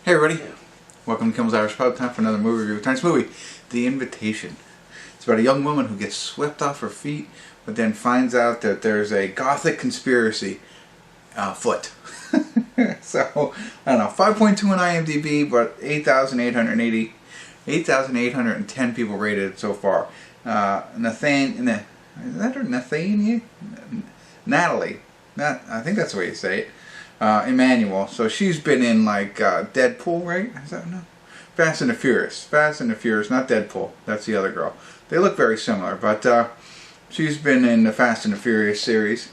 Hey everybody, welcome to Kimmel's Irish Pub. Time for another movie review. Tonight's movie, The Invitation. It's about a young woman who gets swept off her feet, but then finds out that there's a gothic conspiracy afoot. So, I don't know, 5.2 on IMDb, but 8,810 people rated it so far. Nathalie? I think that's the way you say it. Emmanuel. So she's been in like Deadpool, right? Is that no? Fast and the Furious. Fast and the Furious, not Deadpool. That's the other girl. They look very similar, but she's been in the Fast and the Furious series,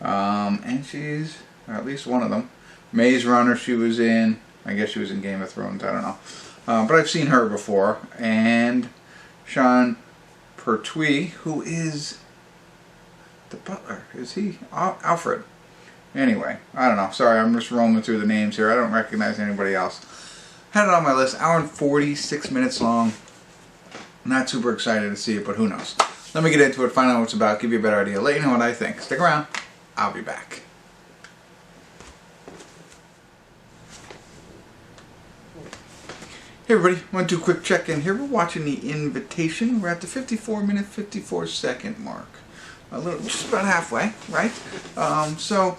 and she's, or at least one of them. Maze Runner she was in. I guess she was in Game of Thrones. I don't know, but I've seen her before. And Sean Pertwee, who is the butler. Is he Alfred? Anyway, I don't know. Sorry, I'm just roaming through the names here. I don't recognize anybody else. Had it on my list. Hour and 46 minutes long. Not super excited to see it, but who knows. Let me get into it, find out what it's about, give you a better idea, let you know what I think. Stick around. I'll be back. Hey everybody, want to do a quick check-in here. We're watching The Invitation. We're at the 54-minute, 54-second mark. Just about halfway, right? So,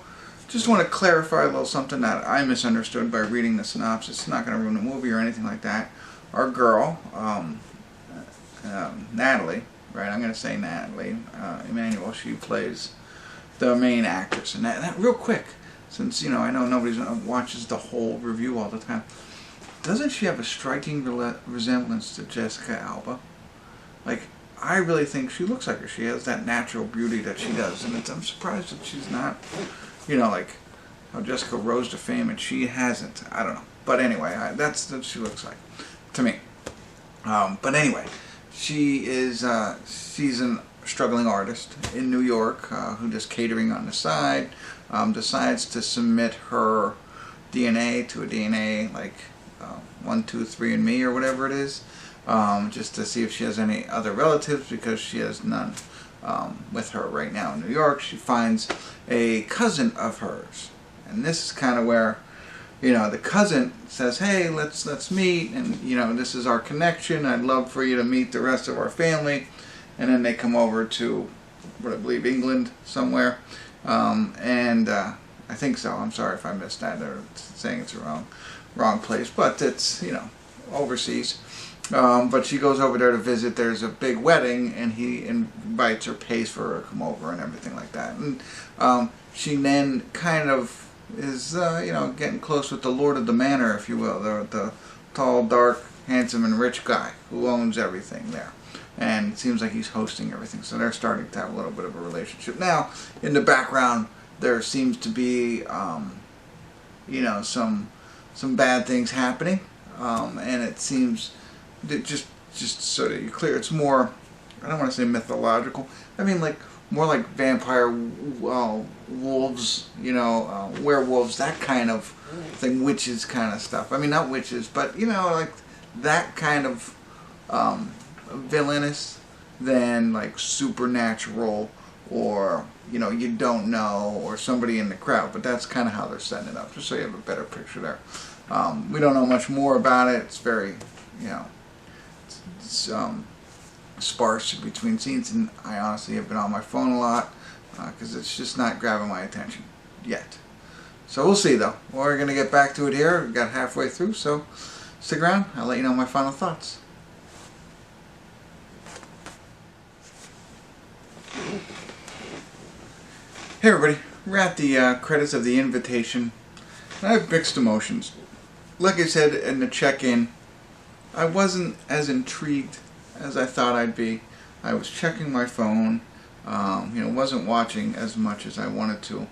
just want to clarify a little something that I misunderstood by reading the synopsis. It's not going to ruin the movie or anything like that. Our girl, Nathalie, right? I'm going to say Nathalie, Emmanuel, she plays the main actress. And that real quick, since, you know, I know nobody watches the whole review all the time. Doesn't she have a striking resemblance to Jessica Alba? Like, I really think she looks like her. She has that natural beauty that she does. And I'm surprised that she's not, you know, like how Jessica rose to fame and she hasn't. I don't know. But anyway, that's what she looks like to me. But anyway, she's a struggling artist in New York who does catering on the side. Decides to submit her DNA to a DNA like 123andMe or whatever it is. Just to see if she has any other relatives, because she has none with her right now in New York. She finds a cousin of hers, and this is kind of where, you know, the cousin says, "Hey, let's meet, and you know, this is our connection. I'd love for you to meet the rest of our family." And then they come over to, what I believe, England somewhere, and I think so. I'm sorry if I missed that or saying it's the wrong place, but it's, you know, overseas. But she goes over there to visit. There's a big wedding, and he invites her, pays for her to come over and everything like that. And she then kind of is, you know, getting close with the Lord of the Manor, if you will, the tall, dark, handsome, and rich guy who owns everything there. And it seems like he's hosting everything. So they're starting to have a little bit of a relationship. Now, in the background, there seems to be, you know, some bad things happening, and it seems. Just so that you're clear, it's more, I don't want to say mythological, I mean like more like vampire wolves, you know, werewolves, that kind of thing, witches kind of stuff. I mean, not witches, but you know, like that kind of villainous than like supernatural, or you know, you don't know, or somebody in the crowd. But that's kind of how they're setting it up, just so you have a better picture there. We don't know much more about it. It's very, you know, it's sparse between scenes, and I honestly have been on my phone a lot because it's just not grabbing my attention yet. So we'll see though. We're going to get back to it here. We got halfway through, so stick around. I'll let you know my final thoughts. Hey everybody, we're at the credits of The Invitation. I have mixed emotions. Like I said in the check-in, I wasn't as intrigued as I thought I'd be. I was checking my phone, you know, wasn't watching as much as I wanted to.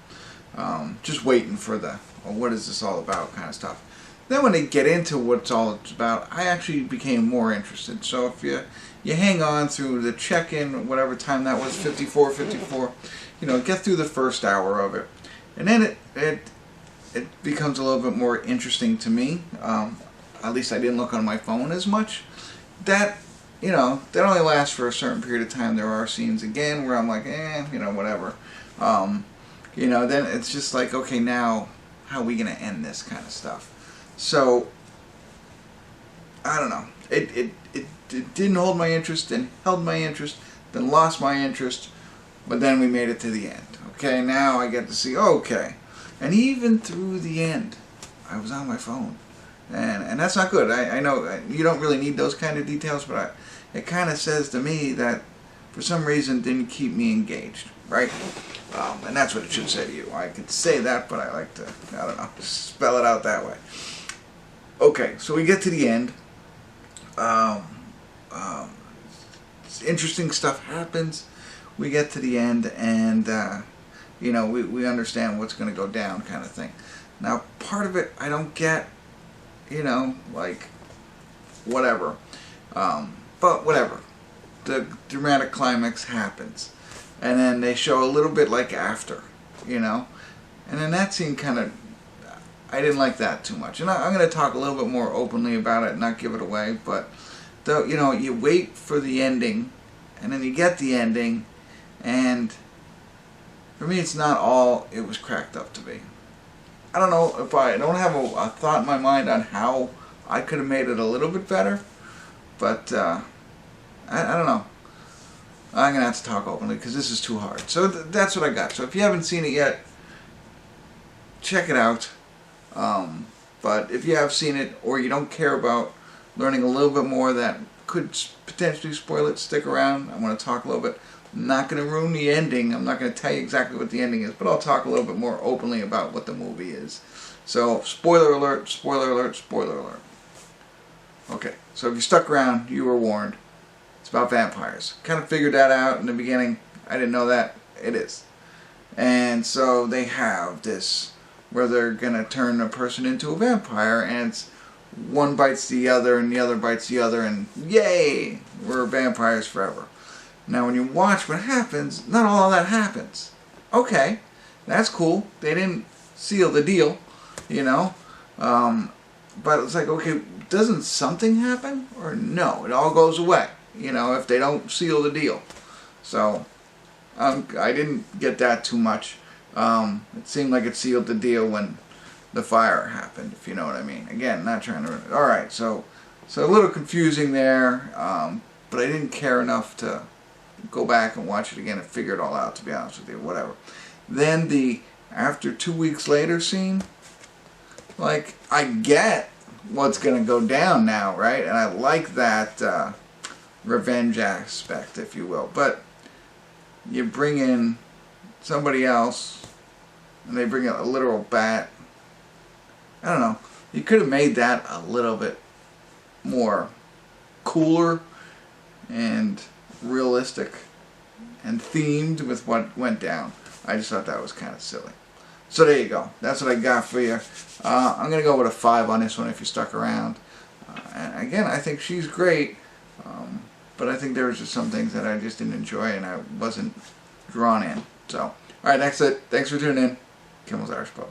Just waiting for the, well, what is this all about kind of stuff. Then when they get into what it's all about, I actually became more interested. So if you hang on through the check-in, whatever time that was, 54, you know, get through the first hour of it. And then it becomes a little bit more interesting to me. At least I didn't look on my phone as much. That, you know, that only lasts for a certain period of time. There are scenes again where I'm like, you know, whatever. you know, then it's just like, okay, now how are we going to end this kind of stuff? So I don't know. It didn't hold my interest, then held my interest, then lost my interest, but then we made it to the end. Okay, now I get to see, okay. And even through the end, I was on my phone. And that's not good. I know you don't really need those kind of details, but it kind of says to me that for some reason it didn't keep me engaged, right? And that's what it should say to you. I could say that, but I like to, I don't know, spell it out that way. Okay, so we get to the end. Interesting stuff happens. We get to the end, and you know, we understand what's going to go down, kind of thing. Now, part of it I don't get, you know, like whatever, but whatever. The dramatic climax happens, and then they show a little bit like after, you know, and then that scene kind of, I didn't like that too much. And I'm going to talk a little bit more openly about it and not give it away, but though, you know, you wait for the ending, and then you get the ending, and for me it's not all it was cracked up to be. I don't know if I don't have a thought in my mind on how I could have made it a little bit better, but I don't know. I'm going to have to talk openly because this is too hard. So that's what I got. So if you haven't seen it yet, check it out. But if you have seen it, or you don't care about learning a little bit more that could potentially spoil it, stick around. I want to talk a little bit. I'm not going to ruin the ending. I'm not going to tell you exactly what the ending is, but I'll talk a little bit more openly about what the movie is. So, spoiler alert, spoiler alert, spoiler alert. Okay, so if you stuck around, you were warned. It's about vampires. Kind of figured that out in the beginning. I didn't know that. It is. And so they have this where they're going to turn a person into a vampire, and it's one bites the other and the other bites the other, and yay, we're vampires forever. Now when you watch what happens, not all of that happens. Okay, that's cool. They didn't seal the deal, you know. But it's like, okay, doesn't something happen? Or no, it all goes away, you know, if they don't seal the deal. So I didn't get that too much. It seemed like it sealed the deal when the fire happened, if you know what I mean. Again, not trying to... Alright, so a little confusing there, but I didn't care enough to go back and watch it again and figure it all out, to be honest with you, whatever. Then the after 2 weeks later scene, like, I get what's going to go down now, right? And I like that revenge aspect, if you will. But you bring in somebody else, and they bring in a literal bat. I don't know. You could have made that a little bit more cooler and realistic and themed with what went down. I just thought that was kind of silly. So there you go. That's what I got for you. I'm going to go with a 5 on this one if you stuck around. And again, I think she's great, but I think there was just some things that I just didn't enjoy and I wasn't drawn in. So, alright, that's it. Thanks for tuning in. Kimmel's Irish Pub.